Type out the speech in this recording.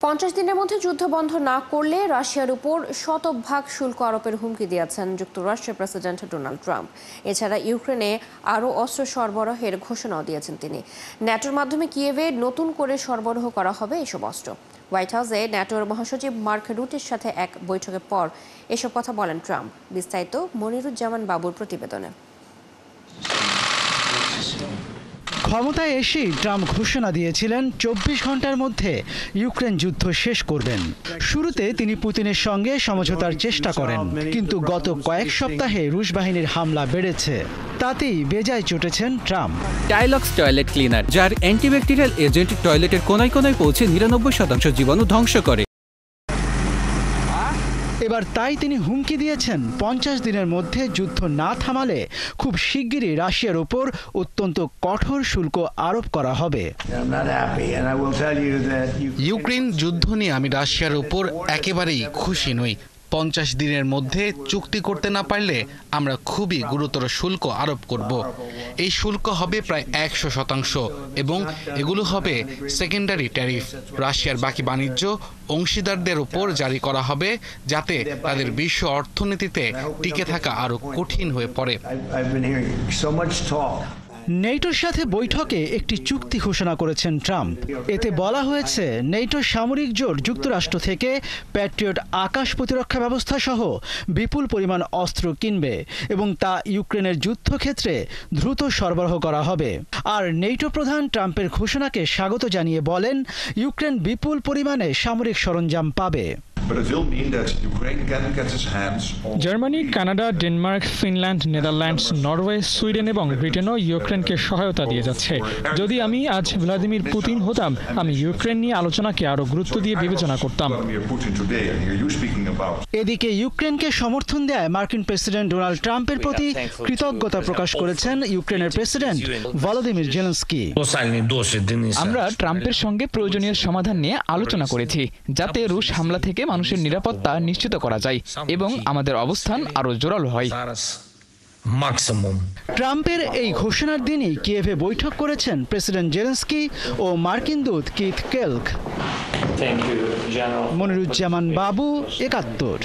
50 দিনের মধ্যে যুদ্ধ বন্ধ না করলে রাশিয়ার উপর শতভাগ শুল্ক আরোপের হুমকি দিয়েছেন যুক্তরাষ্ট্রের প্রেসিডেন্ট ডোনাল্ড ট্রাম্প। এছাড়া ইউক্রেনে আরও অস্ত্র সরবরাহের ঘোষণাও দিয়েছেন তিনি। ন্যাটোর মাধ্যমে কিয়েভে নতুন করে সরবরাহ করা হবে এসব অস্ত্র। হোয়াইট হাউসে ন্যাটোর মহাসচিব মার্ক রুটের সাথে এক বৈঠকের পর এসব কথা বলেন ট্রাম্প। বিস্তারিত মনিরুজ্জামান বাবুর প্রতিবেদনে। ক্ষমতায় এসেই ট্রাম্প ঘোষণা দিয়েছিলেন 24 ঘন্টার মধ্যে ইউক্রেন যুদ্ধ শেষ করবেন। শুরুতে তিনি পুতিনের সঙ্গে সমঝোতার চেষ্টা করেন, কিন্তু গত কয়েক সপ্তাহে রুশ বাহিনীর হামলা বেড়েছে। তাতেই বেজায় চটেছেন ট্রাম্প। টাইলক্স টয়লেট ক্লিনার, যার অ্যান্টিব্যাকটেরিয়াল এজেন্ট টয়লেটের কোনায় কোনায় পৌঁছে 99% জীবাণু ধ্বংস করে। এবার তাই তিনি হুমকি দিয়েছেন 50 দিনের মধ্যে যুদ্ধ না থামালে খুব শিগগিরই রাশিয়ার উপর অত্যন্ত কঠোর শুল্ক আরোপ করা হবে। ইউক্রেন যুদ্ধ নিয়ে আমি রাশিয়ার উপর একেবারেই খুশি নই। 50 দিনের মধ্যে চুক্তি করতে না পারলে আমরা খুবই গুরুতর শুল্ক আরোপ করব। এই শুল্ক হবে প্রায় 100% এবং এগুলো হবে সেকেন্ডারি ট্যারিফ। রাশিয়ার বাকি বাণিজ্য অংশীদারদের উপর জারি করা হবে, যাতে তাদের বিশ্ব অর্থনীতিতে টিকে থাকা আরো কঠিন হয়ে পড়ে। নেটোর সাথে বৈঠকে একটি চুক্তি ঘোষণা করেছেন ট্রাম্প। এতে বলা হয়েছে নেটোর সামরিক জোট যুক্তরাষ্ট্র থেকে প্যাট্রিয়ট আকাশ প্রতিরক্ষা ব্যবস্থা সহ বিপুল পরিমাণ অস্ত্র কিনবে এবং তা ইউক্রেনের যুদ্ধক্ষেত্রে দ্রুত সরবরাহ করা হবে। আর নেটো প্রধান ট্রাম্পের ঘোষণাকে স্বাগত জানিয়ে বলেন, ইউক্রেন বিপুল পরিমাণে সামরিক সরঞ্জাম পাবে। Germany, Canada, Denmark, Finland, Netherlands, Norway, Sweden এবং ব্রিটেনও ইউক্রেনকে সহায়তা দিয়ে যাচ্ছে। যদি আমি আজ ভ্লাদিমির পুতিন হতাম, আমি ইউক্রেন নিয়ে আলোচনাকে আরো গুরুত্ব দিয়ে বিবেচনা করতাম। এদিকে ইউক্রেনকে সমর্থন দেয় মার্কিন প্রেসিডেন্ট ডোনাল্ড ট্রাম্পের প্রতি কৃতজ্ঞতা প্রকাশ করেছেন ইউক্রেনের প্রেসিডেন্ট ভলোদিমির জেলেনস্কি। আমরা ট্রাম্পের সঙ্গে প্রয়োজনীয় সমাধান নিয়ে আলোচনা করেছি, যাতে রুশ হামলা থেকে মানুষের নিরাপত্তা নিশ্চিত করা যায় এবং আমাদের অবস্থান আরো জোরালো হয়। ট্রাম্পের এই ঘোষণার দিনই কিয়েভে বৈঠক করেছেন প্রেসিডেন্ট জেলেনস্কি ও মার্কিন দূত কিথ কেলক। মনিরুজ্জামান বাবু, ৭১।